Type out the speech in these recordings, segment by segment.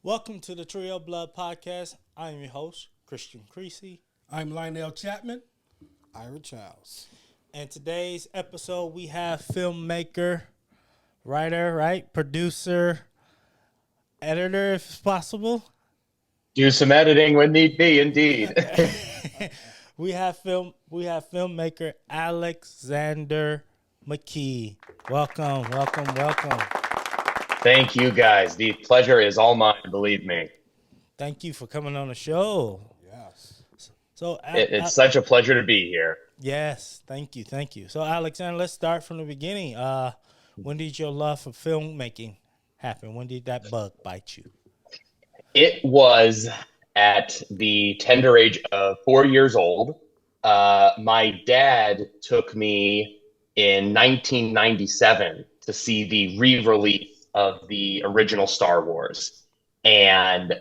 Welcome to the Trio Blood Podcast. I'm your host, Christian Creasy. I'm Lionel Chapman. Ira Childs. And today's episode, we have filmmaker, writer, producer, editor, if it's possible. Do some editing when need be, indeed. we have filmmaker Alexander Mckee. Welcome. Thank you, guys. The pleasure is all mine, believe me. Thank you for coming on the show. Yes. So It's such a pleasure to be here. Yes, thank you. So, Alexander, let's start from the beginning. When did your love for filmmaking happen? When did that bug bite you? It was at the tender age of 4 years old. My dad took me in 1997 to see the re-release of the original Star Wars. And,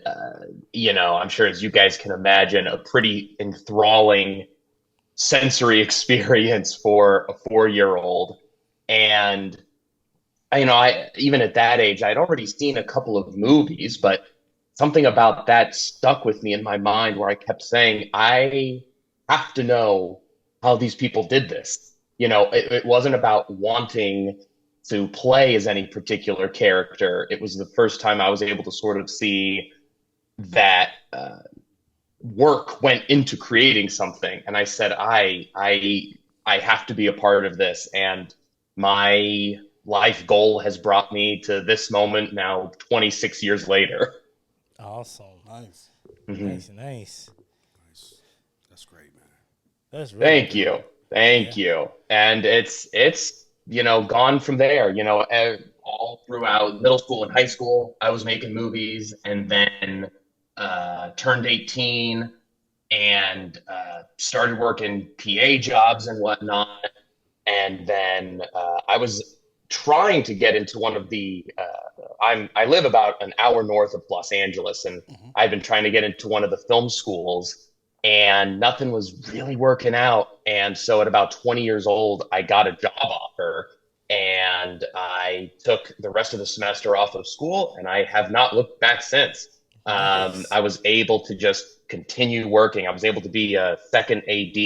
I'm sure, as you guys can imagine, a pretty enthralling sensory experience for a 4-year-old. And, I even at that age, I'd already seen a couple of movies, but something about that stuck with me in my mind where I kept saying, I have to know how these people did this. It wasn't about wanting to play as any particular character. It was the first time I was able to sort of see that work went into creating something. And I said, I have to be a part of this. And my life goal has brought me to this moment now, 26 years later. Awesome. Nice. Mm-hmm. Nice. Nice. That's great, man. That's really Thank good. you. Thank you. And it's gone from there, all throughout middle school and high school, I was making movies, and then turned 18 and started working PA jobs and whatnot. And then I was trying to get into one of the, I live about an hour north of Los Angeles, and I've been trying to get into one of the film schools, and nothing was really working out. And so at about 20 years old, I got a job offer, and I took the rest of the semester off of school, and I have not looked back since. Nice. I was able to just continue working. I was able to be a second AD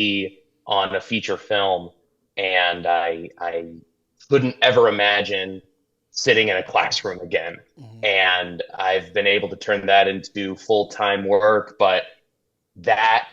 on a feature film, and I couldn't ever imagine sitting in a classroom again. And I've been able to turn that into full-time work, but that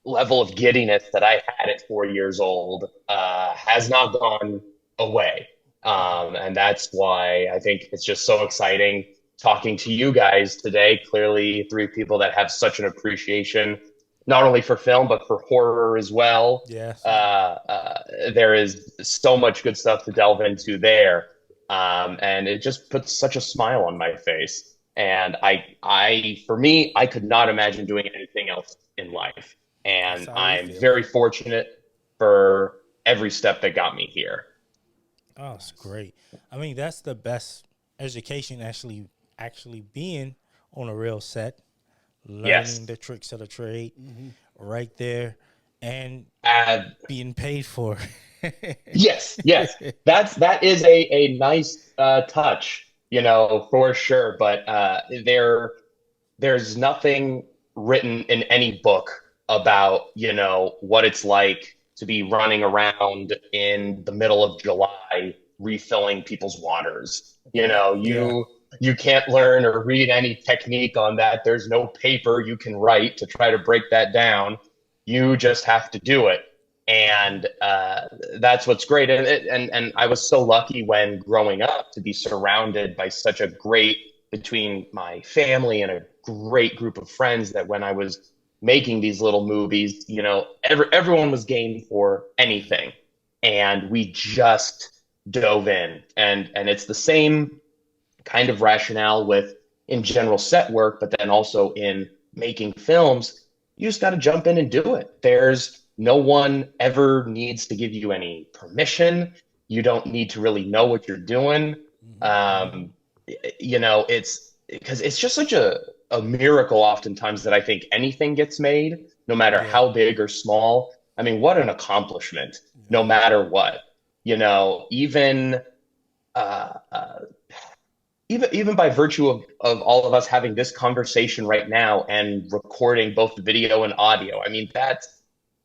level of giddiness that I had at 4 years old has not gone away. And that's why I think it's just so exciting talking to you guys today. Clearly, three people that have such an appreciation, not only for film, but for horror as well. Yes. There is so much good stuff to delve into there. And it just puts such a smile on my face. And for me, I could not imagine doing anything else in life. And I'm very fortunate for every step that got me here. Oh, it's great. I mean, that's the best education, actually being on a real set, learning the tricks of the trade right there, and being paid for. Yes. That is a nice touch, for sure. But there's nothing written in any book about, what it's like to be running around in the middle of July refilling people's waters. You can't learn or read any technique on that. There's no paper you can write to try to break that down. You just have to do it. And that's what's great. And I was so lucky when growing up to be surrounded by such a great, between my family and a great group of friends, that when I was making these little movies, everyone was game for anything. And we just dove in. And it's the same kind of rationale in general set work, but then also in making films. You just got to jump in and do it. There's no one ever needs to give you any permission. You don't need to really know what you're doing. It's because it's just such a miracle oftentimes that I think anything gets made, no matter how big or small. I mean, what an accomplishment, no matter what. Even even by virtue of all of us having this conversation right now and recording both the video and audio, I mean,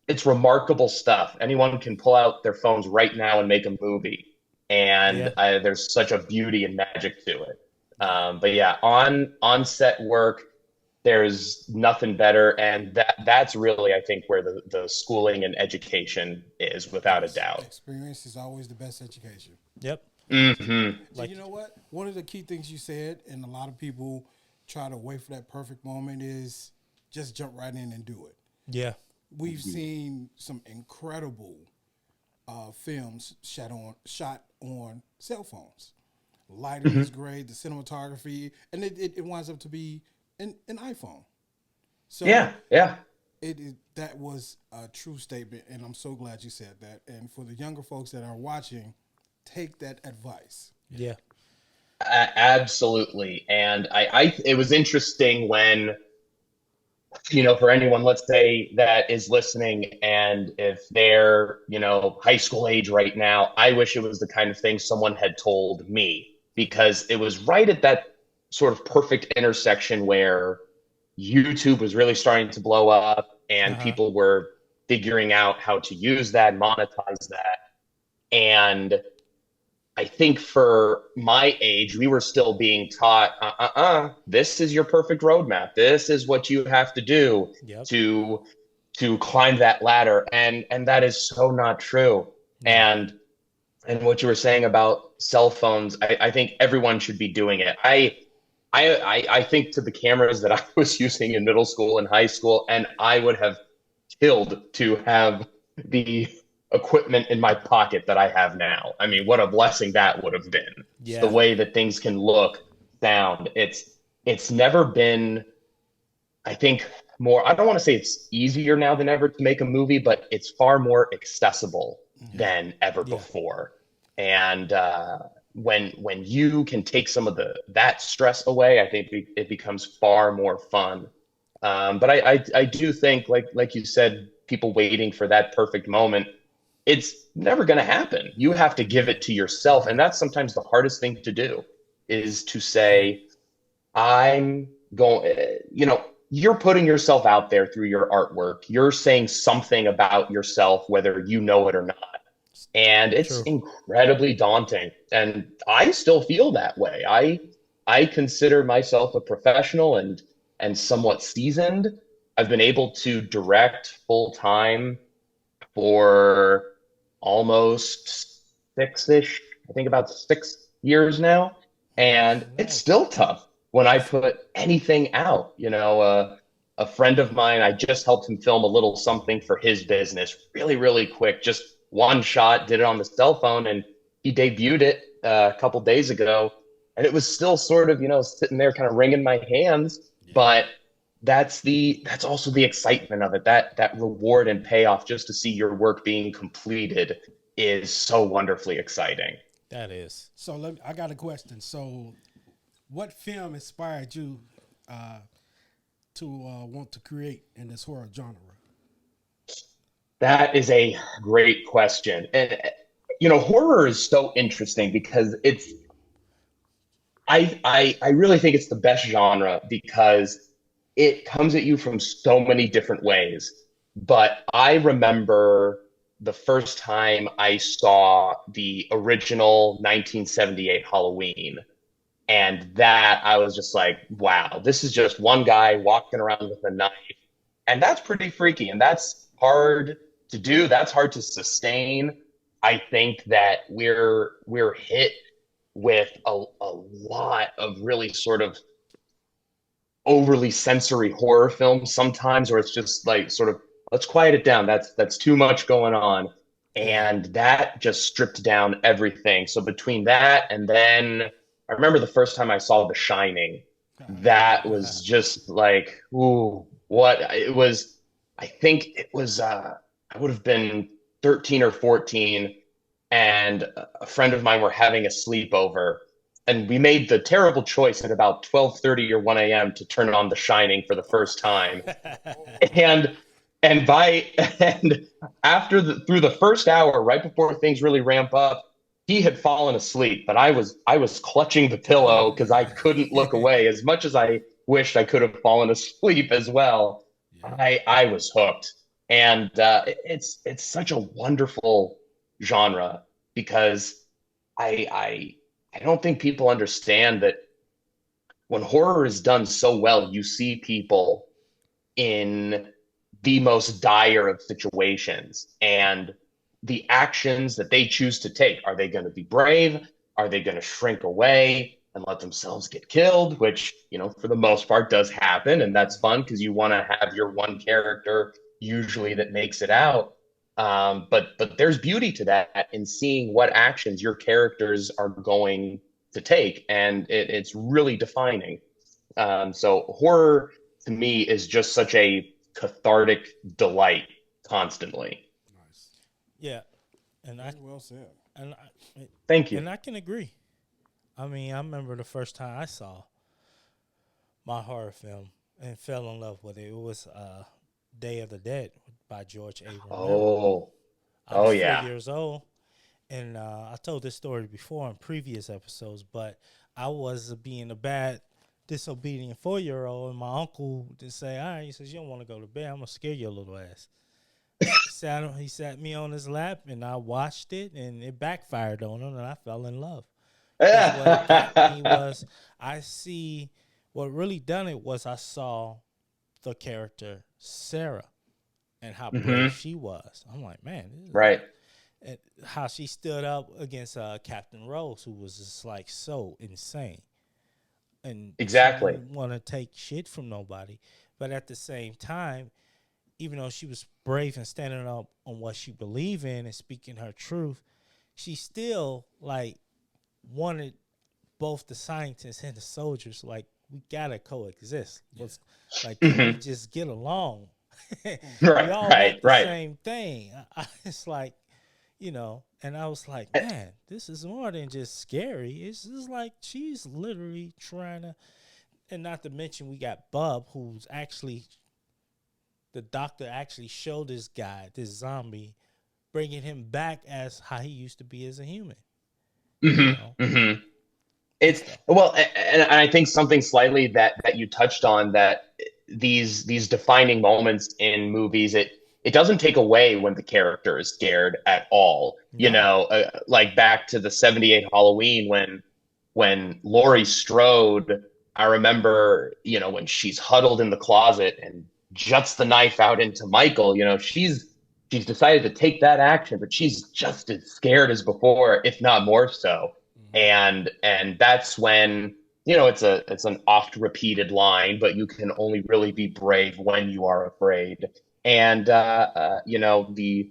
it's remarkable stuff. Anyone can pull out their phones right now and make a movie, Yeah. and there's such a beauty and magic to it. But yeah, on set work, there's nothing better, and that's really, I think, where the schooling and education is, without a doubt. Experience is always the best education. Yep. Hmm. And you know what? One of the key things you said, and a lot of people try to wait for that perfect moment, is just jump right in and do it. Yeah. We've seen some incredible films shot on cell phones. Lighting is great, the cinematography, and it winds up to be an iPhone. So Yeah, yeah. that was a true statement, and I'm so glad you said that. And for the younger folks that are watching, take that advice. Yeah. Absolutely. And it was interesting when, for anyone, let's say, that is listening, and if they're, high school age right now, I wish it was the kind of thing someone had told me, because it was right at that sort of perfect intersection where YouTube was really starting to blow up, and people were figuring out how to use that, monetize that. And I think for my age, we were still being taught, this is your perfect roadmap. This is what you have to do Yep. to climb that ladder. And that is so not true. And what you were saying about cell phones, I think everyone should be doing it. I think to the cameras that I was using in middle school and high school, and I would have killed to have the equipment in my pocket that I have now. I mean, what a blessing that would have been. Yeah. The way that things can look, sound. It's never been, I think, more, I don't want to say it's easier now than ever to make a movie, but it's far more accessible than ever before. And when you can take some of that stress away, I think it becomes far more fun. But I do think, like you said, people waiting for that perfect moment, it's never going to happen. You have to give it to yourself. And that's sometimes the hardest thing to do, is to say, I'm going, you're putting yourself out there through your artwork. You're saying something about yourself, whether you know it or not. And it's incredibly daunting. And I still feel that way. I consider myself a professional and somewhat seasoned. I've been able to direct full time for almost I think about 6 years now. And it's still tough when I put anything out. A friend of mine, I just helped him film a little something for his business, really, really quick, just one shot, did it on the cell phone, and he debuted it a couple days ago. And it was still sort of, sitting there kind of wringing my hands, but that's also the excitement of it. That reward and payoff, just to see your work being completed, is so wonderfully exciting. That is. So I got a question. So, what film inspired you to want to create in this horror genre? That is a great question. And horror is so interesting because I really think it's the best genre, because it comes at you from so many different ways. But I remember the first time I saw the original 1978 Halloween. And that, I was just like, wow, this is just one guy walking around with a knife. And that's pretty freaky. And that's hard to do. That's hard to sustain. I think that we're hit with a lot of really sort of overly sensory horror films sometimes, where it's just like, sort of, let's quiet it down. That's too much going on. And that just stripped down everything. So between that, and then I remember the first time I saw The Shining, that was just like, ooh, what it was. I think it was, I would have been 13 or 14, and a friend of mine were having a sleepover. And we made the terrible choice at about 12:30 or 1 a.m. to turn on The Shining for the first time. and and after through the first hour, right before things really ramp up, he had fallen asleep, but I was clutching the pillow because I couldn't look away. As much as I wished I could have fallen asleep as well, Yeah. I was hooked. And it's such a wonderful genre because I don't think people understand that when horror is done so well, you see people in the most dire of situations and the actions that they choose to take. Are they going to be brave? Are they going to shrink away and let themselves get killed? Which, for the most part does happen. And that's fun because you want to have your one character usually that makes it out. But there's beauty to that in seeing what actions your characters are going to take. And it's really defining. So horror to me is just such a cathartic delight constantly. Nice. Yeah, and I Very well said. and I, Thank you. and I can agree. I mean, I remember the first time I saw my horror film and fell in love with it. It was Day of the Dead by George A. Romero. Oh, I oh was 4 yeah. years old, and I told this story before in previous episodes, but I was being a bad, disobedient 4-year-old, and my uncle just say, "All right," he says, "You don't want to go to bed. I'm gonna scare your little ass." He sat me on his lap, and I watched it, and it backfired on him, and I fell in love. Because what it got me was I see what really done it was I saw the character Sarah and how brave Hmm. she was. I'm like, man, this is Right. and how she stood up against Captain Rose, who was just like so insane, and she Exactly. didn't want to take shit from nobody, but at the same time, even though she was brave and standing up on what she believed in and speaking her truth, she still like wanted both the scientists and the soldiers like we gotta coexist. Let's like can we Hmm. just get along? We Right. all Right. want the Right. same thing. It's like and I was like, Eh, man, this is more than just scary. It's just like she's literally trying to, and not to mention we got Bub, who's actually the doctor actually showed this guy, this zombie, bringing him back as how he used to be as a human. You hmm know, hmm good It's stuff. well, and I think something slightly that you touched on that these defining moments in movies, it doesn't take away when the character is scared at all. No. Like back to the '78 Halloween when Laurie Strode, I remember, when she's huddled in the closet and juts the knife out into Michael, she's decided to take that action, but she's just as scared as before, if not more so. Mm-hmm. And that's when, it's an oft repeated line, but you can only really be brave when you are afraid. And the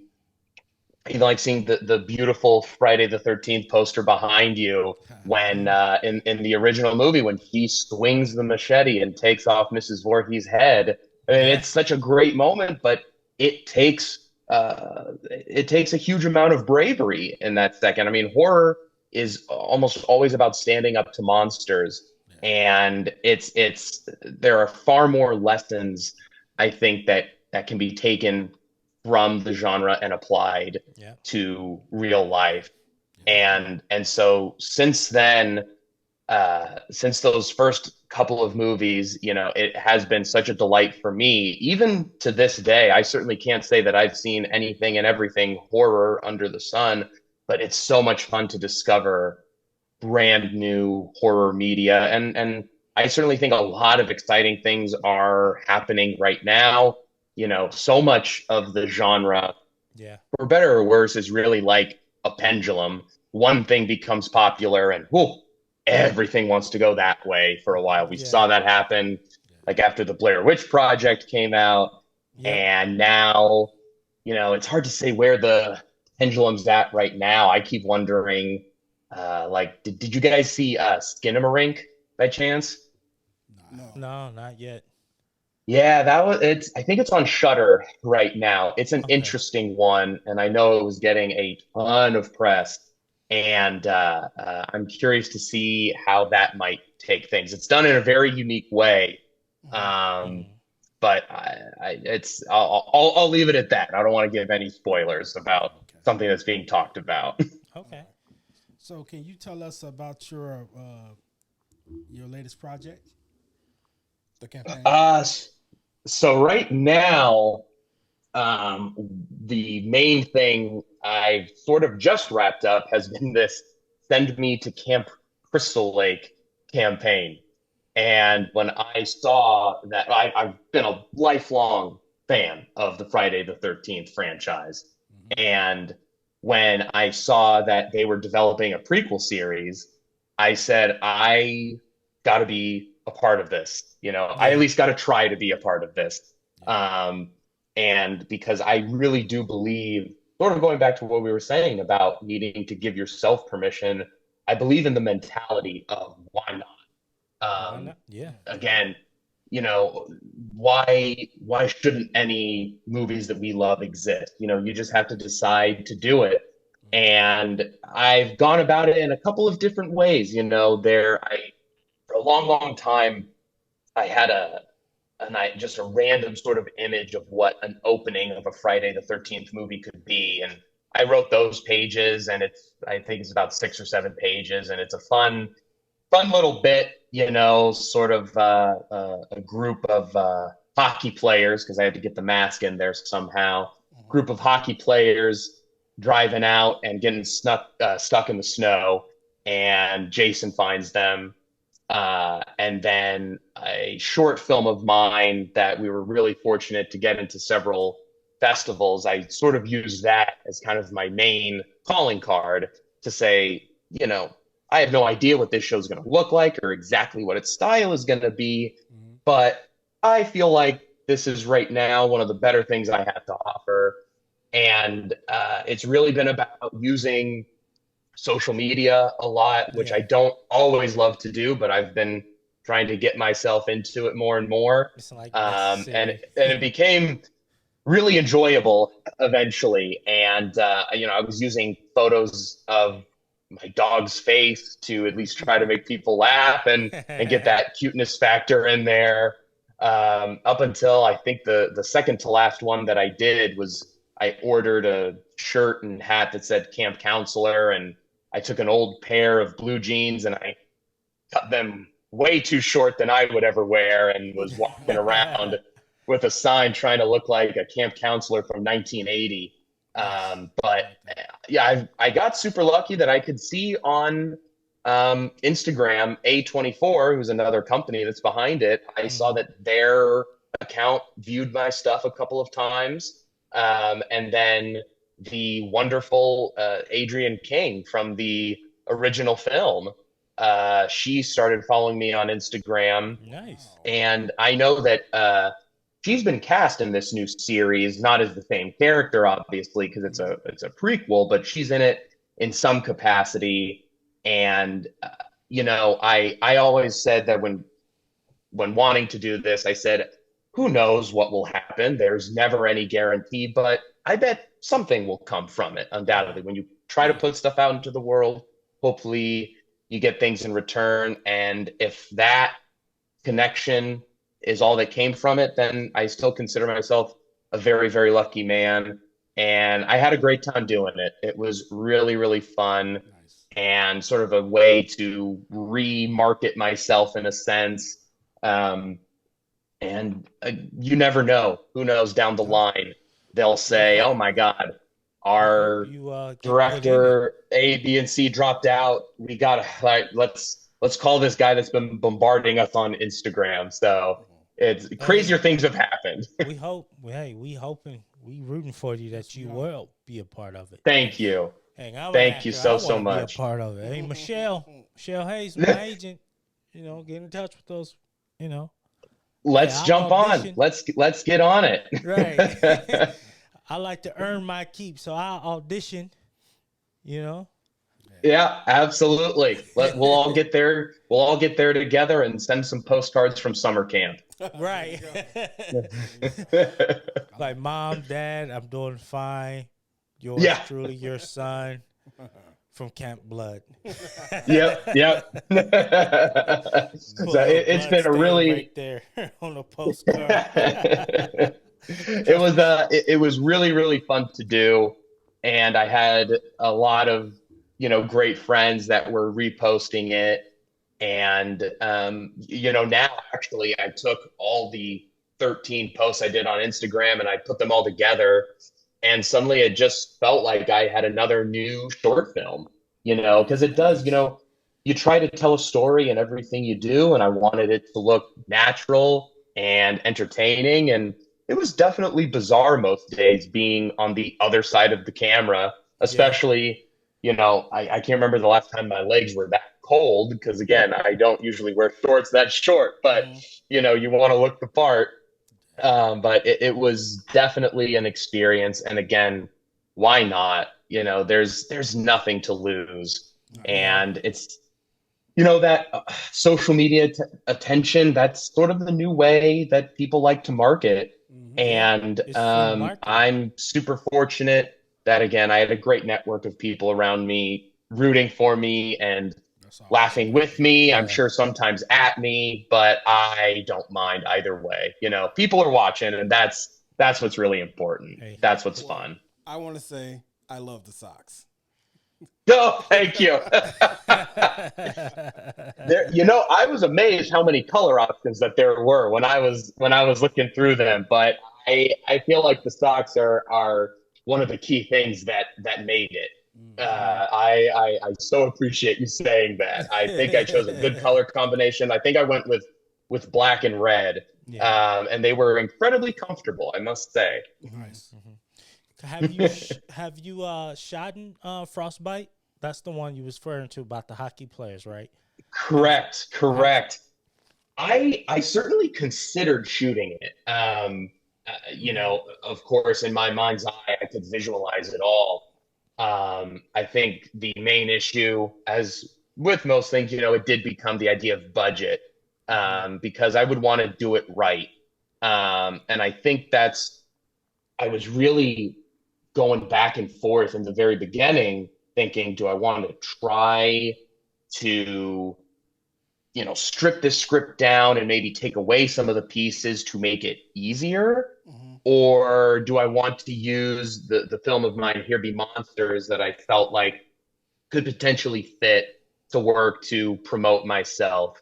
even like seeing the beautiful Friday the 13th poster behind you when in the original movie when he swings the machete and takes off Mrs. Voorhees' head. I mean, Yeah. it's such a great moment, but it takes a huge amount of bravery in that second. I mean, horror is almost always about standing up to monsters, Yeah. and it's there are far more lessons I think that can be taken from the genre and applied Yeah. to real life. Yeah. And so since then, since those first couple of movies, it has been such a delight for me. Even to this day, I certainly can't say that I've seen anything and everything horror under the sun, but it's so much fun to discover brand new horror media. And I certainly think a lot of exciting things are happening right now. So much of the genre, Yeah. for better or worse, is really like a pendulum. One thing becomes popular and whoo, everything wants to go that way for a while. We Yeah. saw that happen like after the Blair Witch Project came out. Yep. And now, it's hard to say where the pendulum's at right now. I keep wondering, like, did you guys see Skinamarink by chance? Nah. No. No, not yet. Yeah, I think it's on Shutter right now. It's an Okay. interesting one, and I know it was getting a ton of press. And I'm curious to see how that might take things. It's done in a very unique way, Mm-hmm. um, Mm. but I'll leave it at that. I don't want to give any spoilers about Okay. something that's being talked about. Okay. So, can you tell us about your latest project, the campaign? So right now, the main thing I've sort of just wrapped up has been this Send Me to Camp Crystal Lake campaign. And when I saw that, I've been a lifelong fan of the Friday the 13th franchise. And when I saw that they were developing a prequel series, I said, I got to be a part of this. I at least got to try to be a part of this. Um, and because I really do believe, sort of going back to what we were saying about needing to give yourself permission, I believe in the mentality of why not? Why not? Yeah. Again, you know, why shouldn't any movies that we love exist? You just have to decide to do it. And I've gone about it in a couple of different ways. For a long, long time, I had just a random sort of image of what an opening of a Friday the 13th movie could be. And I wrote those pages, and I think it's about 6 or 7 pages, and it's a fun little bit, sort of a group of hockey players, because I had to get the mask in there somehow. Group of hockey players driving out and getting stuck in the snow, and Jason finds them. And then a short film of mine that we were really fortunate to get into several festivals. I sort of used that as kind of my main calling card to say, I have no idea what this show is going to look like or exactly what its style is going to be, but I feel like this is right now one of the better things I have to offer. And it's really been about using social media a lot, which I don't always love to do, but I've been trying to get myself into it more and more. It's like and it became really enjoyable eventually. And, I was using photos of my dog's face to at least try to make people laugh and get that cuteness factor in there. Up until I think the second to last one that I did was I ordered a shirt and hat that said Camp Counselor, and I took an old pair of blue jeans and I cut them way too short than I would ever wear, and was walking around with a sign trying to look like a camp counselor from 1980. But yeah, I got super lucky that I could see on Instagram, A24, who's another company that's behind it. I saw that their account viewed my stuff a couple of times. And then the wonderful Adrienne King from the original film, she started following me on Instagram. Nice. And I know that she's been cast in this new series, not as the same character, obviously, because it's a prequel, but she's in it in some capacity. And I always said that when wanting to do this, I said, who knows what will happen? There's never any guarantee, but I bet something will come from it, undoubtedly. When you try to put stuff out into the world, hopefully you get things in return. And if that connection is all that came from it, then I still consider myself a very, very lucky man. And I had a great time doing it. It was really, really fun, and sort of a way to remarket myself in a sense. And you never know. Who knows down the line? They'll say, "Oh my God, our director A, B, and C dropped out. We gotta let's call this guy that's been bombarding us on Instagram." So it's crazier things have happened. We hope. We hoping. We rooting for you that you will be a part of it. Thank you. Thank you so much. Be a part of it. Hey, Michelle Hayes, my agent. Get in touch with those. Let's jump on. Let's get on it. Right. I like to earn my keep, so I'll audition. Yeah, absolutely. We'll all get there. We'll all get there together and send some postcards from summer camp. Right. Like, Mom, Dad, I'm doing fine. Yours truly, your son from Camp Blood. Yep. So it's been a really right there on a postcard. It was really, really fun to do, and I had a lot of great friends that were reposting it. And, now actually I took all the 13 posts I did on Instagram and I put them all together. And suddenly it just felt like I had another new short film, because it does, you try to tell a story in everything you do. And I wanted it to look natural and entertaining. And it was definitely bizarre most days being on the other side of the camera, Yeah. especially, I can't remember the last time my legs were that cold because, again, I don't usually wear shorts that short, but, you want to look the part. But it was definitely an experience. And again, why not? There's nothing to lose. Yeah. And it's, that social media attention, that's sort of the new way that people like to market. Yeah. And It's free marketing. I'm super fortunate that, again, I had a great network of people around me rooting for me and That's all. laughing with me. I'm Yeah. sure sometimes at me, but I don't mind either way. People are watching, and that's what's really important. Hey. That's what's fun. I want to say I love the socks. Oh, thank you. I was amazed how many color options that there were when I was looking through them. But I feel like the socks are one of the key things that made it. I so appreciate you saying that. I think I chose a good color combination. I think I went with black and red, Yeah. and they were incredibly comfortable, I must say. Nice. Have you shot in Frostbite? That's the one you was referring to about the hockey players, right? Correct, Have correct. I certainly considered shooting it. Of course, in my mind's eye, I could visualize it all. I think the main issue, as with most things, it did become the idea of budget, because I would want to do it right. And I think I was really going back and forth in the very beginning, thinking, do I want to try to strip this script down and maybe take away some of the pieces to make it easier? Or do I want to use the film of mine, Here Be Monsters, that I felt like could potentially fit to work to promote myself?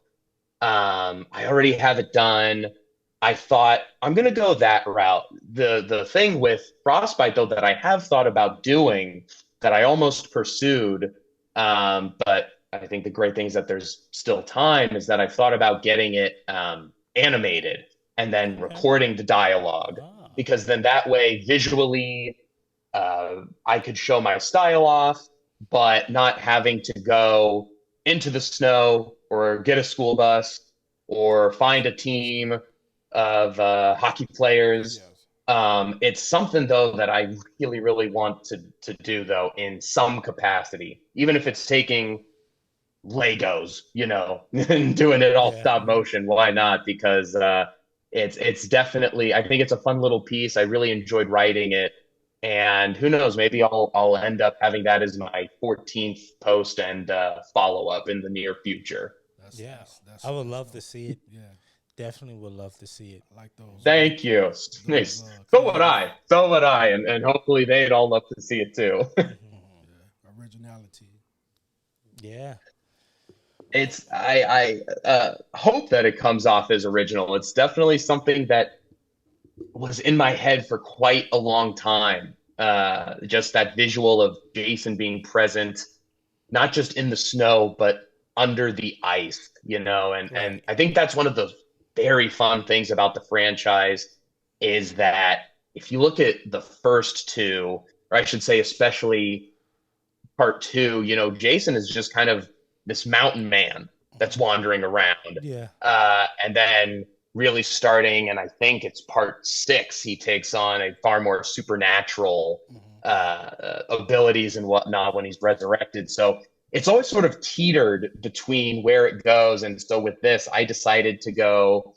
I already have it done. I thought I'm gonna go that route. The thing with Frostbite though that I have thought about doing that I almost pursued, but I think the great thing is that there's still time, is that I've thought about getting it animated and then okay. recording the dialogue, Ah. because then that way visually I could show my style off, but not having to go into the snow or get a school bus or find a team of hockey players. Yes. It's something though that I really, really want to do though in some capacity, even if it's taking Legos, and doing it all Yeah. stop motion. Why not? Because it's definitely, I think it's a fun little piece. I really enjoyed writing it, and who knows, maybe I'll end up having that as my 14th post and follow up in the near future. Yeah. That's I would love to see it. yeah. Definitely would love to see it. I like those. Thank you. Those Nice. So would creative, I. So would I, and hopefully they'd all love to see it too. originality. Yeah. I hope that it comes off as original. It's definitely something that was in my head for quite a long time. Just that visual of Jason being present, not just in the snow, but under the ice, and Right. I think that's one of the very fun things about the franchise, is that if you look at the first two, or I should say, especially part two, Jason is just kind of this mountain man that's wandering around. Yeah. And then really starting, and I think it's part six, he takes on a far more supernatural abilities and whatnot when he's resurrected. So it's always sort of teetered between where it goes. And so with this, I decided to go,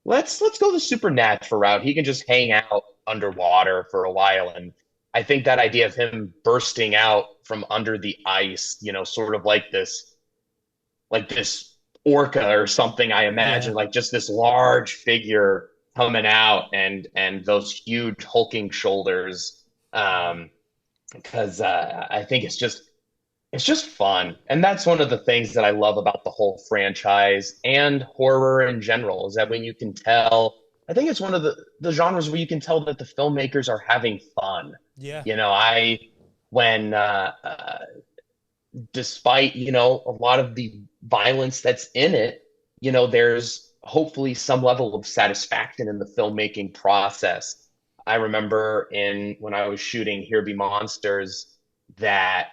let's go the supernatural route. He can just hang out underwater for a while. And I think that idea of him bursting out from under the ice, sort of like this orca or something, I imagine, Yeah. like just this large figure coming out, and those huge hulking shoulders. Because I think it's just it's just fun. And that's one of the things that I love about the whole franchise and horror in general is that when you can tell, I think it's one of the genres where you can tell that the filmmakers are having fun. Yeah. You know, when, despite, a lot of the violence that's in it, there's hopefully some level of satisfaction in the filmmaking process. I remember when I was shooting Here Be Monsters that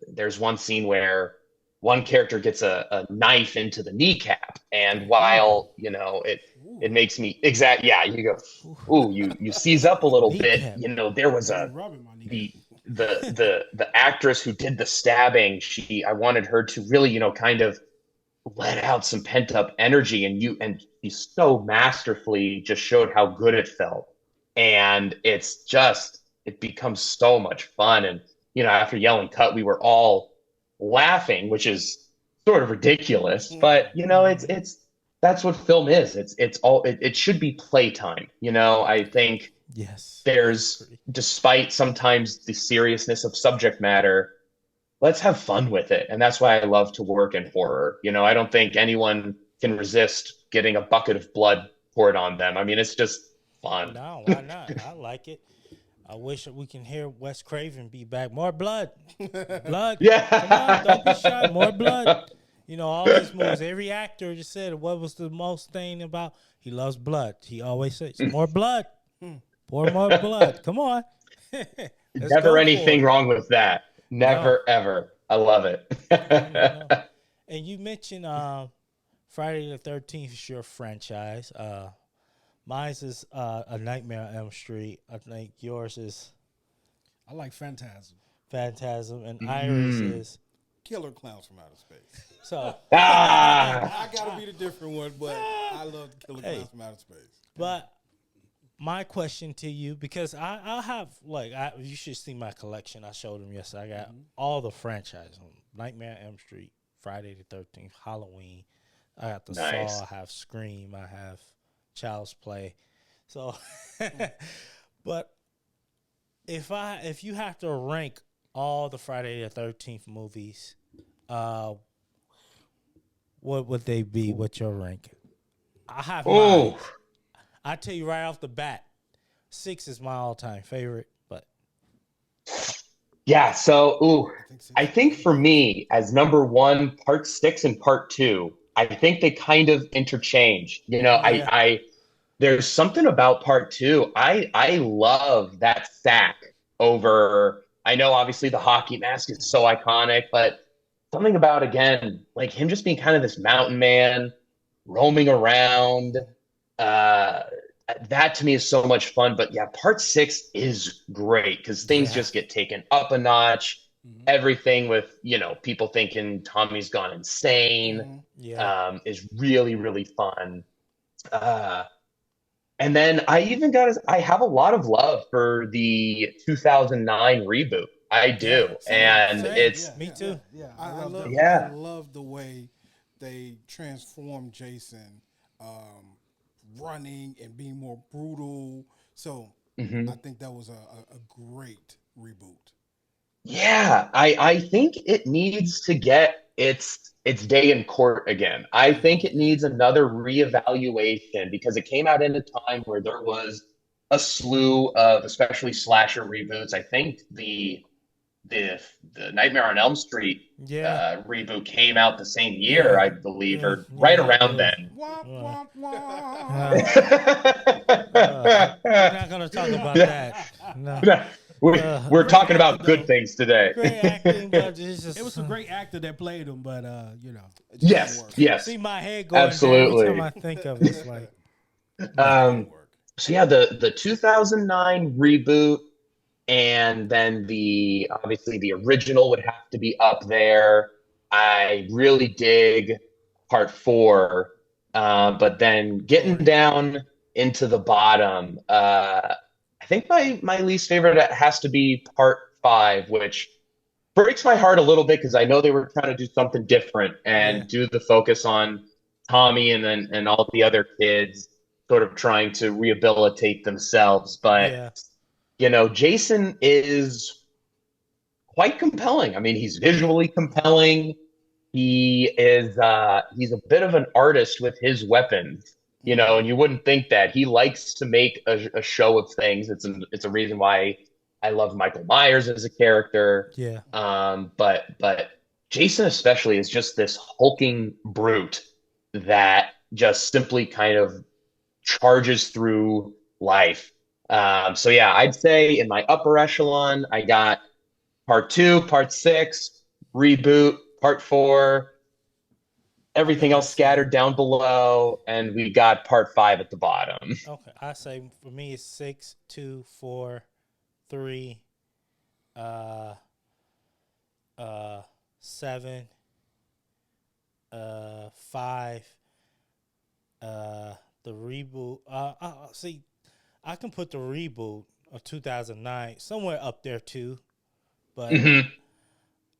there's one scene where one character gets a knife into the kneecap, and while it makes me yeah, you go, ooh, you seize up a little bit. Kneecap. There was You rubbing my knee. the the actress who did the stabbing. I wanted her to really kind of let out some pent up energy, and she so masterfully just showed how good it felt. And it becomes so much fun. And after yelling cut, we were all laughing, which is sort of ridiculous, but it's that's what film is. It should be playtime. I think Yes. there's, despite sometimes the seriousness of subject matter, let's have fun with it. And that's why I love to work in horror. I don't think anyone can resist getting a bucket of blood poured on them. I mean, it's just fun. No, why not? I like it. I wish we can hear Wes Craven be back. More blood. Blood. Yeah. Come on, don't be shy. More blood. All his movies, every actor just said what was the most thing about he loves blood. He always says more blood. Pour more blood. Come on. Let's go Never for anything it. wrong with that. Never, ever. I love it. No. And you mentioned Friday the 13th is your franchise. Mine's is A Nightmare on Elm Street. I think yours is I like Phantasm. Phantasm, and Iris is Killer Clowns from Outer Space. so. Ah, I gotta be the different one, but I love the Killer Clowns from Outer Space. But my question to you, because I have you should see my collection. I showed them yesterday. I got all the franchise: Nightmare on Elm Street, Friday the 13th, Halloween. I got the Nice. Saw. I have Scream. I have Child's Play. So, but if you have to rank all the Friday the 13th movies, what would they be? What's your ranking? I have mine. oh, I tell you right off the bat, 6 is my all-time favorite. But yeah. So, I I think for me, as number one, part 6 and part 2, I think they kind of interchange. Yeah. There's something about part 2. I love that sack over. I know obviously the hockey mask is so iconic, but something about, again, like him just being kind of this mountain man roaming around. Uh, that to me is so much fun. But yeah, part 6 is great because things Yeah. just get taken up a notch. Mhm. Everything with, people thinking Tommy's gone insane, Yeah. is really, really fun. Uh, and then I have a lot of love for the 2009 reboot. I do. And Same. it's, Me too. Yeah. I love the way they transformed Jason, running and being more brutal. So Mhm. I think that was a great reboot. Yeah, I think it needs to get its day in court again. I think it needs another reevaluation because it came out in a time where there was a slew of especially slasher reboots. I think the the Nightmare on Elm Street Yeah. reboot came out the same year, Yeah. I believe, Yeah. or right Yeah, it around did. then. Womp Uh, womp womp. we're not gonna talk about that. No. We're Great talking actor, about good though. things today. Great acting, but it's just It was a great actor that played him, but It just didn't Yes, work. yes, See my head going down every absolutely. time I think of it. It's like It Um, didn't work. so yeah, the 2009 reboot, and then obviously the original would have to be up there. I really dig part 4, but then getting down into the bottom, I think my least favorite has to be part 5, which breaks my heart a little bit because I know they were trying to do something different Yeah. and do the focus on Tommy and all the other kids sort of trying to rehabilitate themselves. But yeah. Jason is quite compelling. I mean, he's visually compelling. He's a bit of an artist with his weapons, and you wouldn't think that. He likes to make a show of things. It's a reason why I love Michael Myers as a character. Yeah. But Jason especially is just this hulking brute that just simply kind of charges through life. So yeah, I'd say in my upper echelon, I got part two, part six, reboot, part four, everything else scattered down below, and we got part five at the bottom. Okay. I say for me it's 6, 2, 4, 3, 7, 5, the reboot. See, I can put the reboot of 2009 somewhere up there too, but Mhm.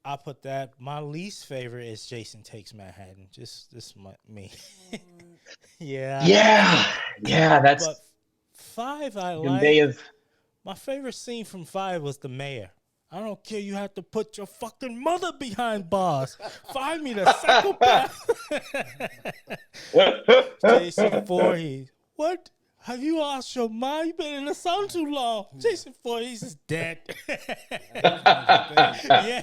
I put that. My least favorite is Jason Takes Manhattan. Just this me. Yeah, Yeah, that's but 5 I you may like. have. My favorite scene from 5 was the mayor. I don't care. You have to put your fucking mother behind bars. Find me the psychopath. Jason Voorhees. What? Have you lost your mind? You've been in the sun too long. Jason Voorhees is dead. Yeah,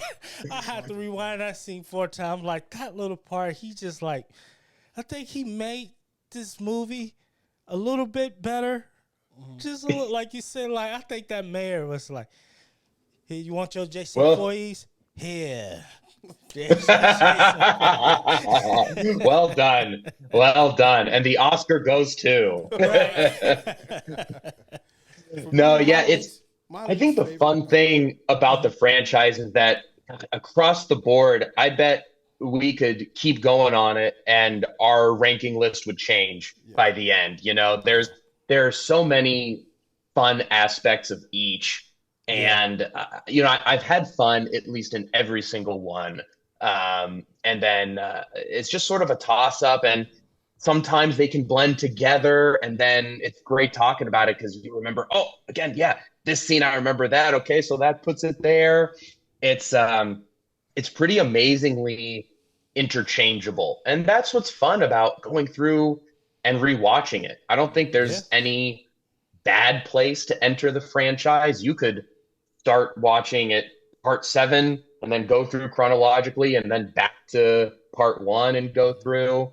I had to rewind that scene 4 times. Like that little part, he just like, I think he made this movie a little bit better. Just a little, like you said, like I think that mayor was like, "Here, you want your Jason Well, Voorhees? Here." There's your Jason Voorhees. well done, well done, and the Oscar goes to. For me, No, yeah, it's. my I think least the favorite. fun thing about the franchise is that across the board, I bet we could keep going on it, and our ranking list would change by the end. There are so many fun aspects of each, Yeah, and I've had fun at least in every single one. And then it's just sort of a toss up, and sometimes they can blend together, and then it's great talking about it because you remember, oh, again, yeah, this scene, I remember that. Okay, so that puts it there. It's it's pretty amazingly interchangeable, and that's what's fun about going through and rewatching it. I don't think yeah, there's any bad place to enter the franchise. You could start watching it part seven and then go through chronologically and then back to part one and go through.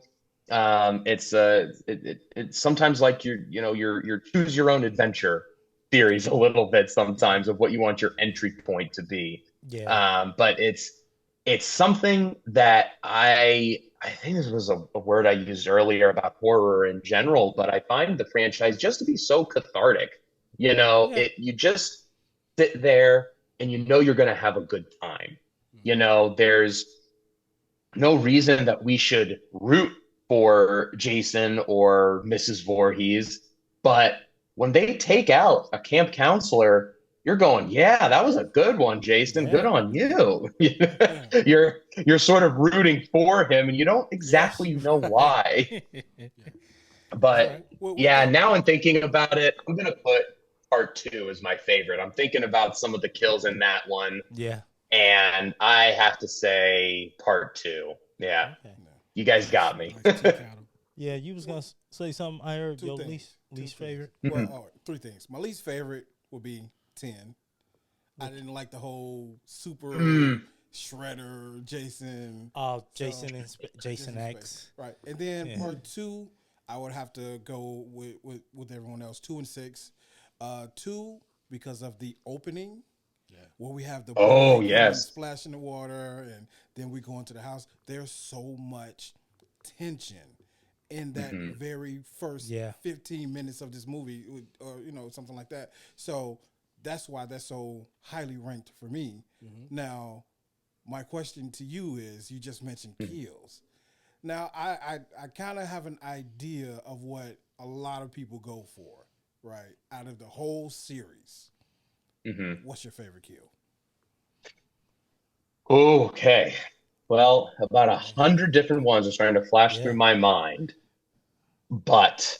It's sometimes like your choose your own adventure theories a little bit sometimes of what you want your entry point to be. yeah, But it's something that I think this was a word I used earlier about horror in general, but I find the franchise just to be so cathartic. yeah, You just sit there and you know you're going to have a good time. There's no reason that we should root for Jason or Mrs. Voorhees, but when they take out a camp counselor, you're going, yeah, that was a good one, Jason. yeah, Good on you. yeah. You're sort of rooting for him, and you don't Yes. exactly know why. That's But right. With yeah, that, now I'm thinking about it. I'm gonna put part two as my favorite. I'm thinking about some of the kills in that one, Yeah. and I have to say part two. Yeah, Okay. you guys got me. Like to take out 'em. Yeah, you was gonna say something. I heard Two your things. least Two things. favorite. Well, all right, three things. My least favorite would be 10. I didn't like the whole super Mm. shredder Jason. Oh, So, Jason Space. X. Right. And then Yeah. part two, I would have to go with everyone else, 2 and 6. 2, because of the opening. Where we have the boy Oh come and yes. splash in the water, and then we go into the house. There's so much tension in that very first Yeah. 15 minutes of this movie, or something like that. So that's why that's so highly ranked for me. Now, my question to you is: you just mentioned kills. Now, I kind of have an idea of what a lot of people go for, right? Out of the whole series, what's your favorite kill? Okay. Well, about 100 different ones are starting to flash through Yeah. my mind, but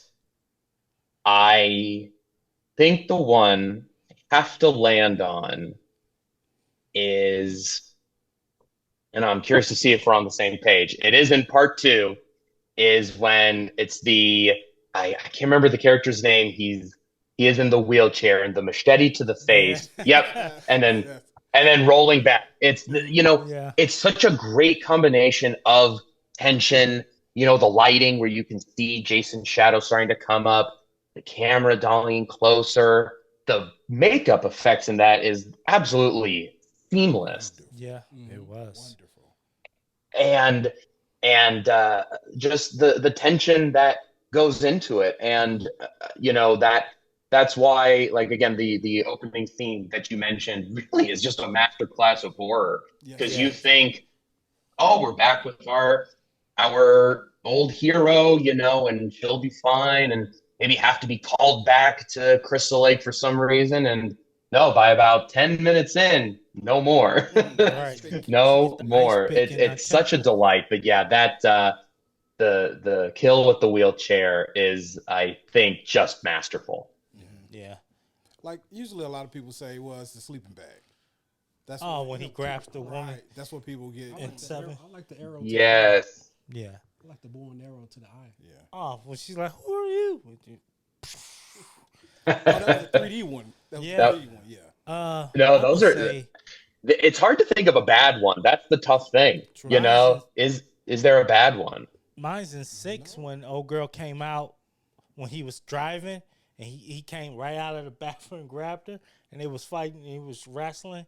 I think the one I have to land on is, and I'm curious to see if we're on the same page. It is in part two, is when it's I can't remember the character's name. He is in the wheelchair and the machete to the Yeah. face. Yep. And then rolling back. Yeah. It's such a great combination of tension, the lighting where you can see Jason's shadow starting to come up, the camera dollying closer. The makeup effects in that is absolutely seamless. Yeah. It was. Wonderful. And just the tension that goes into it, and that's why, like, again, the opening scene that you mentioned really is just a masterclass of horror, because Yes. Yeah. you think, oh, we're back with our old hero, and she'll be fine, and maybe have to be called back to Crystal Lake for some reason, and no, by about 10 minutes in, no more. Right. No The ice more. pick in It's such a Temple. delight. But yeah, that the kill with the wheelchair is, I think, just masterful. Yeah. Like usually, a lot of people say, "Well, it's the sleeping bag." That's Oh, what, when he grabs the woman. right. That's what people get. I And like the seven. arrow, I like the arrow. To the eye. Yes. Yeah. I like the bow and arrow to the eye. Yeah. Oh, well, she's like, who are you? Oh, that was a 3D one. That was Yeah. a 3D one. Yeah. No, I those would are. say It's hard to think of a bad one. That's the tough thing. True. Mine's Is there a bad one? mine's in 6 when old girl came out when he was driving and he came right out of the bathroom and grabbed her and they was fighting. He was wrestling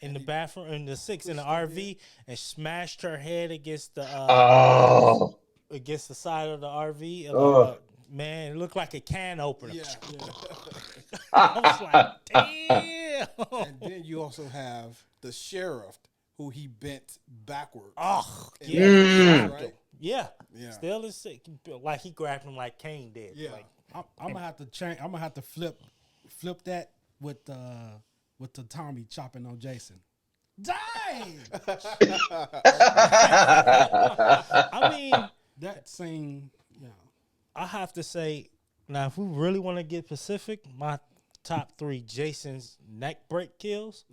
in the bathroom in the 6 in the RV and smashed her head Oh. against the side of the RV. And Ugh. man, it looked like a can opener. Yeah. I was like, damn. And then you also have the sheriff who he bent backwards. Oh, And yeah. Mm. right? Yeah. Yeah. Still is sick. Like he grabbed him like Kane did. Yeah. Like, I'm gonna have to change. I'm gonna have to flip that with the Tommy chopping on Jason. Dang! I mean, That scene, yeah. I have to say, now if we really want to get specific, my top 3 Jason's neck break kills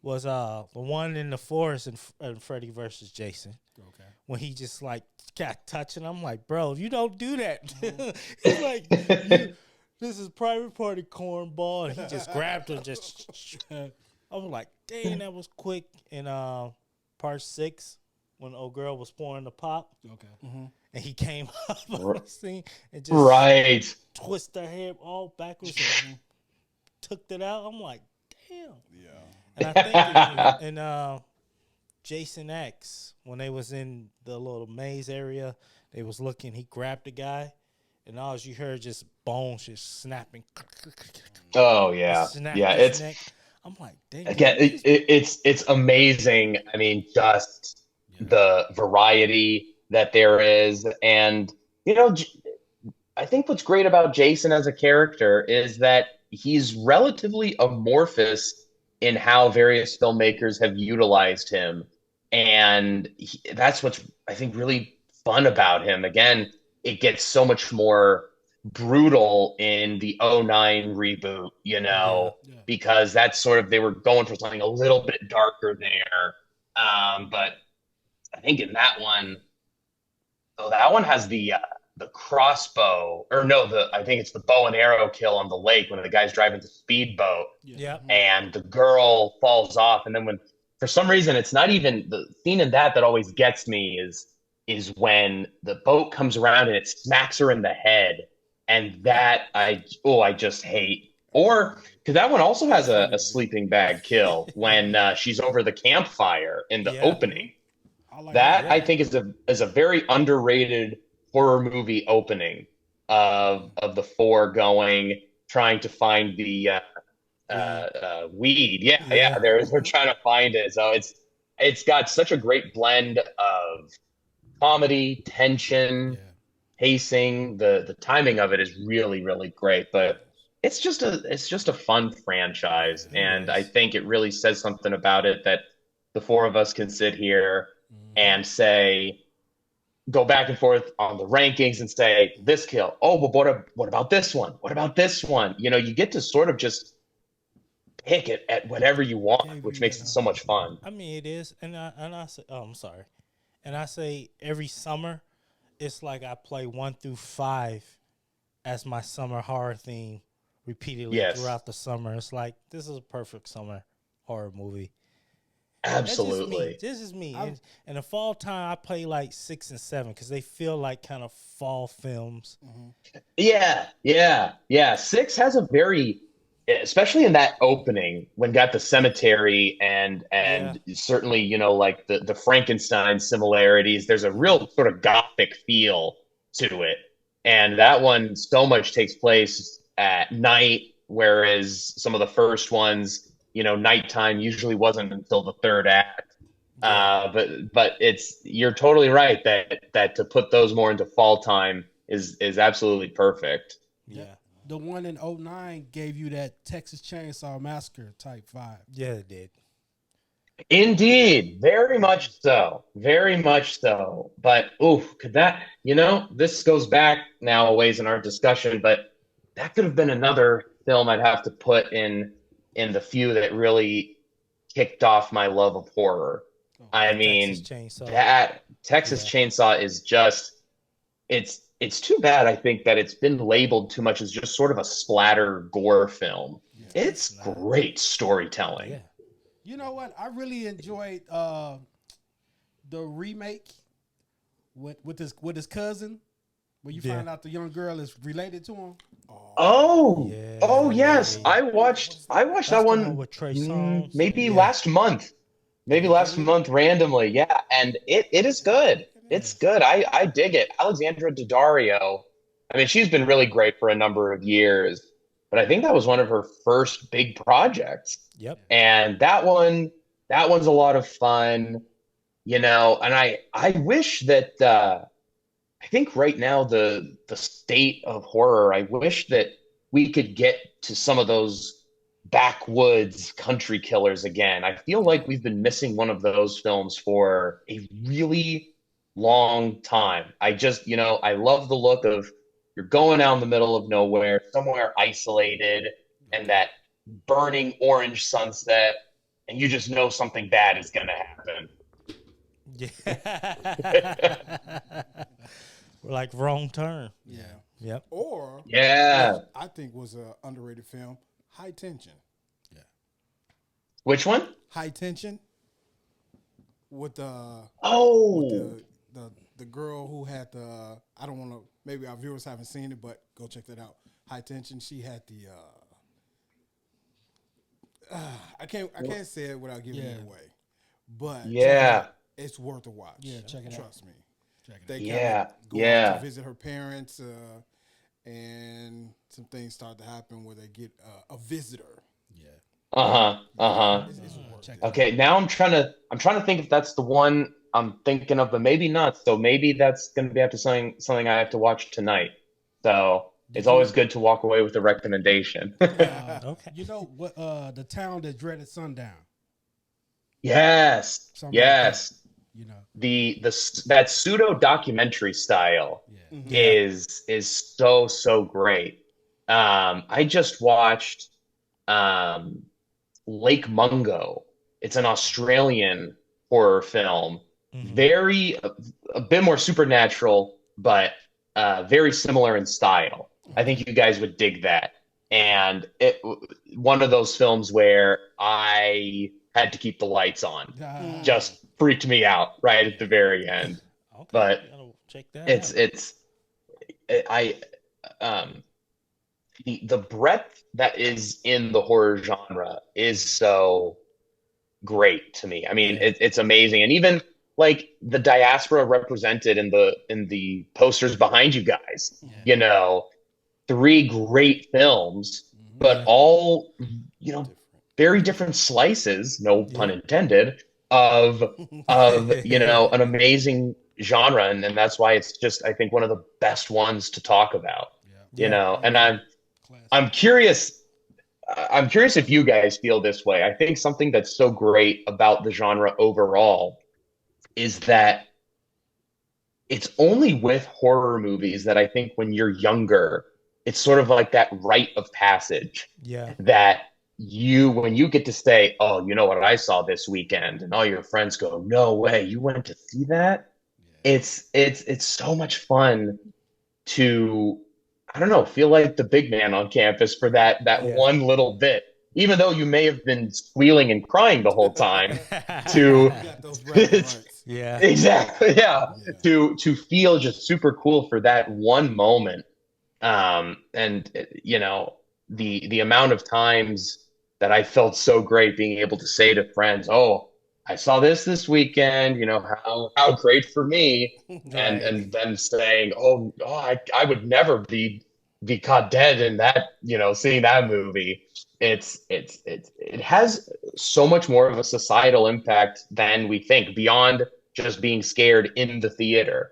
was the one in the forest in Freddy versus Jason. Okay. When he just like got touching, I'm like, bro, if you don't do that, he's like, this is private party cornball, and he just grabbed her, just. I was like, dang, that was quick. In part 6, when old girl was pouring the pop, Okay. and he came up on the scene and just Right. twist her hair all backwards and took it out. I'm like, damn. Yeah. And I think in Jason X, when they was in the little maze area, they was looking, he grabbed the guy, and all you heard just bones just snapping. Oh yeah. Snapped Yeah. his It's neck. I'm like, damn. again, it's amazing. I mean, just the variety that there is, and I think what's great about Jason as a character is that he's relatively amorphous in how various filmmakers have utilized him. And that's what's, I think, really fun about him. Again, it gets so much more brutal in the '09 reboot, Yeah. because that's sort of, they were going for something a little bit darker there. But I think in that one, so that one has the crossbow, or no, I think it's the bow and arrow kill on the lake when the guy's driving the speedboat Yep. and the girl falls off, and then when for some reason it's not even the scene in that always gets me is when the boat comes around and it smacks her in the head, and that I just hate. Or because that one also has a sleeping bag kill when she's over the campfire in the Yeah. opening. I like That yeah. I think is a very underrated horror movie opening of the four trying to find the weed. Yeah, they're trying to find it. So it's got such a great blend of comedy, tension, pacing. The timing of it is really, really great. But it's just a fun franchise, and I think it really says something about it that the four of us can sit here and go back and forth on the rankings and say this kill. Oh, but what about this one? What about this one? You get to sort of just pick it at whatever you want, Gave which you makes that, it so much fun. I mean, it is, and I say, oh, I'm sorry, and I say every summer, it's like I play 1 through 5 as my summer horror theme repeatedly Yes, throughout the summer. It's like this is a perfect summer horror movie. That's just me. absolutely. This is me. I- In the fall time, I play like 6 and 7 because they feel like kind of fall films. Yeah, yeah, yeah. Six has a very, especially in that opening when got the cemetery Yeah, and certainly like the Frankenstein similarities. There's a real sort of gothic feel to it, and that one so much takes place at night, whereas some of the first ones, nighttime usually wasn't until the third act. yeah, But you're totally right that to put those more into fall time is absolutely perfect. that yeah, the one in '09 gave you that Texas Chainsaw Massacre type vibe. yeah. It did. Indeed, very much so, very much so. But oof, could that, this goes back now a ways in our discussion, but that could have been another film I'd have to put in the few that really kicked off my love of horror. Oh, I Texas mean, Chainsaw. that Texas Yeah, Chainsaw is just it's too bad I think that it's been labeled too much as just sort of a splatter gore film. yeah. It's it's not. great storytelling. Yeah, You know what? I really enjoyed the remake with his cousin, where you yeah, find out the young girl is related to him. Oh, oh yes, yeah. I watched That's that the one one with Trey Songz. maybe Yeah, last month. Maybe You last did? month randomly. Yeah, and it is good. yeah, It's good. I dig it. Alexandra Daddario. I mean, she's been really great for a number of years, but I think that was one of her first big projects. yep. And that one's a lot of fun, and I wish that I think right now the state of horror, I wish that we could get to some of those backwoods country killers again. I feel like we've been missing one of those films for a really long time. I love the look of you're going out in the middle of nowhere, somewhere isolated, and that burning orange sunset, and you just know something bad is going to happen. Yeah. Like Wrong Turn. Yeah. Yep. Or Yeah. which I think was a underrated film, High Tension. Yeah. Which one? High Tension with the with Oh, the girl who had the, I don't want to, maybe our viewers haven't seen it, but go check that out. High Tension. She had the I can't say it without giving it Yeah. away, but yeah. it's worth a watch. Yeah, check it out. Trust me. Check it out. They Yeah. kind of go off Yeah. to visit her parents, and some things start to happen where they get a visitor. Yeah. Uh-huh. Uh-huh. It's worth Check it. it Okay, now I'm trying to think if that's the one I'm thinking of, but maybe not. So maybe that's gonna be after something I have to watch tonight. So it's always good to walk away with a recommendation. Okay. You know what? The town that dreaded sundown. Yes. Something like Yes. You know. That pseudo documentary style Yeah. Mhm. Yeah. is so great. I just watched um Lake Mungo. It's an Australian horror film, Mhm. very a bit more supernatural, but very similar in style. I think you guys would dig that. And one of those films where I had to keep the lights on. Ah, Just freaked me out right at the very end. Okay. But Gotta check that it's out. it's I um the breadth that is in the horror genre is so great to me. I mean, Yeah. it's amazing, and even like the diaspora represented in the posters behind you guys. Yeah. You know, three great films, but Yeah. all Different. very different slices, no pun Yeah. intended, of an amazing genre, and that's why it's just I think one of the best ones to talk about. Yeah. Yeah. And Classic. I'm curious. I'm curious if you guys feel this way. I think something that's so great about the genre overall is that it's only with horror movies that I think when you're younger, it's sort of like that rite of passage Yeah. that when you get to say, "Oh, you know what I saw this weekend," and all your friends go, "No way, you went to see that?" It's so much fun to, I don't know, feel like the big man on campus for that Yeah. one little bit, even though you may have been squealing and crying the whole time. To You got those bragging rights. Yeah. exactly, yeah, Yeah. to feel just super cool for that one moment. And you know, the amount of times that I felt so great being able to say to friends, "Oh, I saw this weekend. You know how great for me," Right. and them saying, "Oh, I would never be caught dead in that. You know, seeing that movie." It has so much more of a societal impact than we think, beyond just being scared in the theater.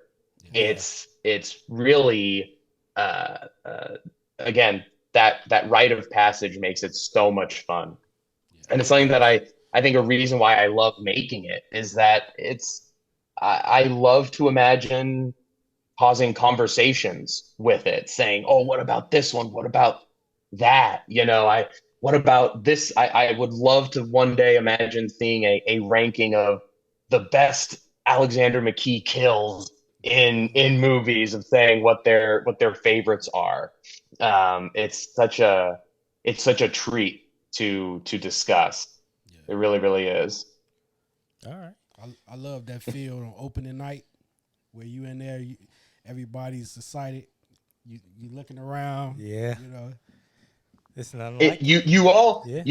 Yeah. It's really again, that rite of passage makes it so much fun. And it's It something that does. I think a reason why I love making it is that I love to imagine causing conversations with it, saying, "Oh, what about this one? What about that?" You know, I what about this? I would love to one day imagine seeing a ranking of the best Alexander McKee kills in movies, of saying what their favorites are. It's such a treat to discuss. It Yeah. really, really is. All right. I love that feel on opening night where you in there, everybody's excited. You looking around, Yeah. you know. It's nothing like it. Yeah. You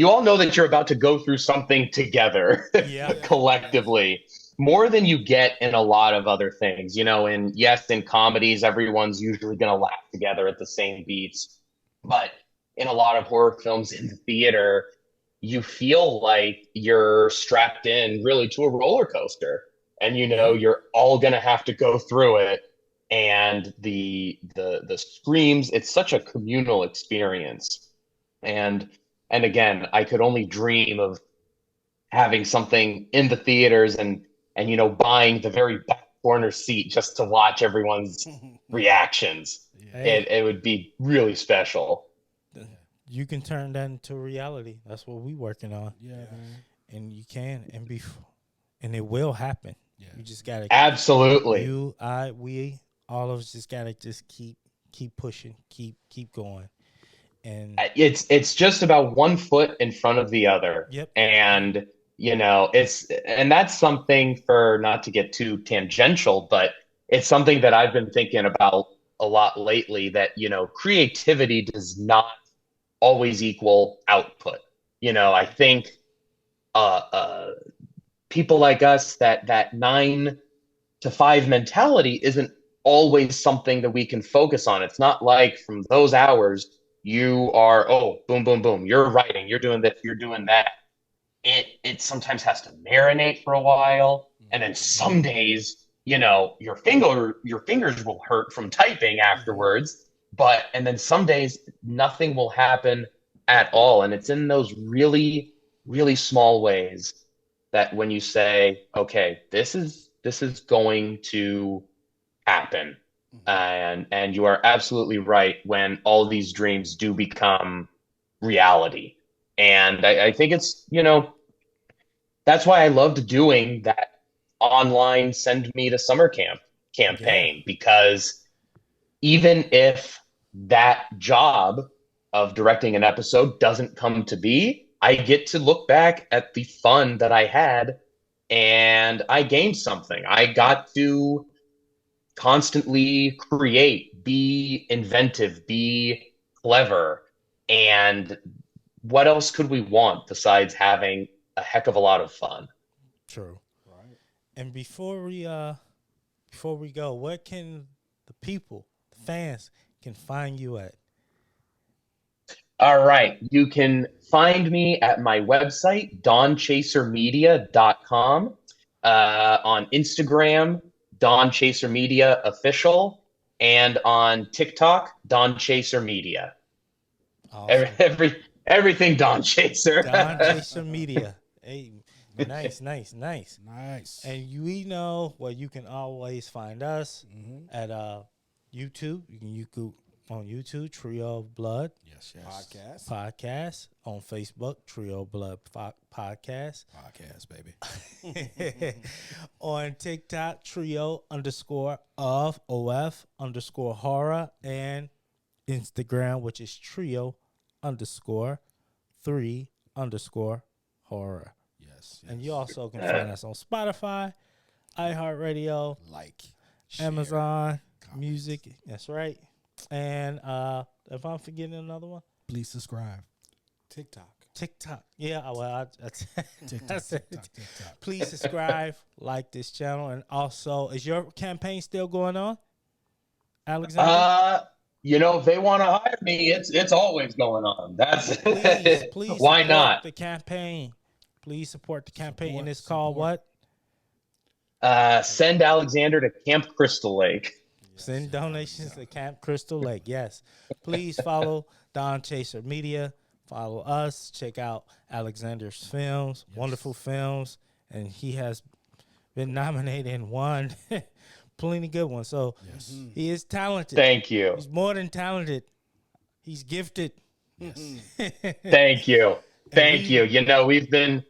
all know that you're about to go through something together Yeah. collectively, more than you get in a lot of other things. You know, and yes, in comedies everyone's usually going to laugh together at the same beats, but in a lot of horror films in the theater, you feel like you're strapped in really to a roller coaster, and you know Yeah. you're all going to have to go through it. And the screams, it's such a communal experience. and and again, I could only dream of having something in the theaters, and you know, buying the very back corner seat just to watch everyone's reactions. Yeah. Hey, It would be really special. th- you can turn that into reality. That's what we working on, Yeah, man. and you can, and it will happen. Yeah. You just gotta, Absolutely. we, all of us just gotta just keep pushing, keep going, and It's just about one foot in front of the other. yep, And you know, and that's something, for not to get too tangential, but it's something that I've been thinking about a lot lately, that you know, creativity does not always equal output. You know, I think people like us, that 9 to 5 mentality isn't always something that we can focus on. It's not like from those hours you are, oh, boom, boom, boom, you're writing, you're doing this, you're doing that. It sometimes has to marinate for a while, and then some days, you know, your fingers will hurt from typing afterwards. But and then some days nothing will happen at all, and it's in those really, really small ways that when you say, okay, this is going to happen. And you are absolutely right, when all these dreams do become reality. And I think it's, you know, that's why I loved doing that online send me to summer camp yeah, campaign, because even if that job of directing an episode doesn't come to be, I get to look back at the fun that I had, and I gained something. I got to constantly create, be inventive, be clever. And what else could we want besides having a heck of a lot of fun? true. Right. And before we go, where can the people, the fans, can find you at? All right. You can find me at my website, donchasermedia.com, on Instagram, Don Chaser Media Official, and on TikTok, Don Chaser Media. Awesome. Everything Don Chaser. Don Chaser Media. Hey, nice. Nice. And you know, well, you can always find us at YouTube. You can On YouTube, Trio of Blood Yes. Podcast. On Facebook, Trio of Blood Podcast. Podcast, baby. On TikTok, Trio_of_horror, and Instagram, which is Trio_3_horror. Yes. And you also can find us on Spotify, iHeartRadio, like, share, Amazon comment. Music. That's right. And if I'm forgetting another one, Please subscribe. TikTok. Yeah, I TikTok. said it. TikTok. Please subscribe, like this channel, and also, is your campaign still going on, Alexander? If they want to hire me, it's always going on. That's Please why support not? the campaign. Please support the campaign, and Support, it's called support. what? Send Alexander to Camp Crystal Lake. Send donations to Camp Crystal Lake. Yes. Please follow Don Chaser Media. Follow us. Check out Alexander's films. Yes. Wonderful films. And he has been nominated and won plenty good ones. So Yes. he is talented. Thank you. He's more than talented. He's gifted. Yes. Thank you. Thank you. We've been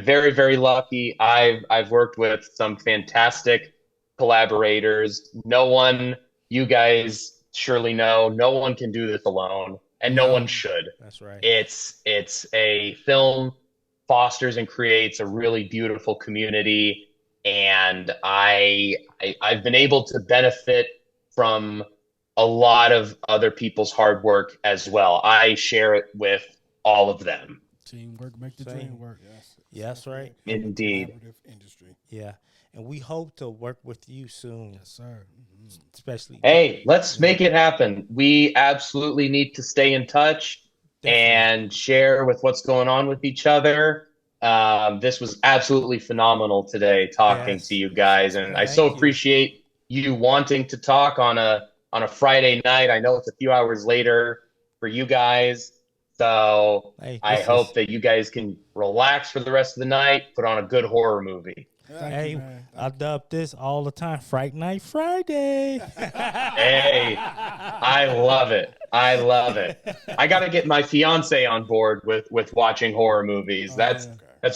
very, very lucky. I've worked with some fantastic collaborators. You guys surely know, no one can do this alone, and no one should. That's right. It's a film fosters and creates a really beautiful community, and I've been able to benefit from a lot of other people's hard work as well. I share it with all of them. Teamwork make the Same. dream work. Yes, right. Indeed. Collaborative industry. Yeah. And we hope to work with you soon, Yes, sir. especially. Hey, let's make it happen. We absolutely need to stay in touch and share with what's going on with each other. This was absolutely phenomenal today talking Yes. to you guys, and I Thank so you. appreciate you wanting to talk on a Friday night. I know it's a few hours later for you guys, so Hey, I this hope is- that you guys can relax for the rest of the night, put on a good horror movie. Thank Hey, you, man. I dub this all the time. Fright Night Friday. Hey, I love it. I love it. I got to get my fiance on board with watching horror movies. That's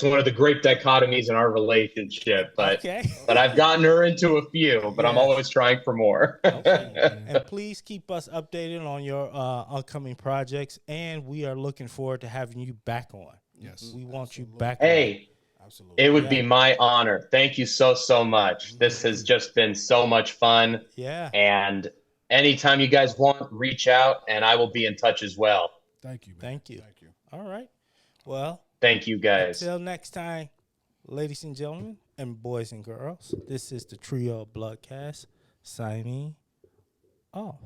one of the great dichotomies in our relationship. But Okay. but I've gotten her into a few. But I'm Yes. always trying for more. And please keep us updated on your upcoming projects. And we are looking forward to having you back on. Yes. We want you back Hey, Absolutely. it would be my honor. Thank you so much. This has just been so much fun. on. Yeah. And anytime you guys want, reach out, and I will be in touch as well. Thank you, man. Thank you. Thank you. All right. Well, Thank you, guys. until next time, ladies and gentlemen, and boys and girls, this is the Trio of Bloodcast signing off.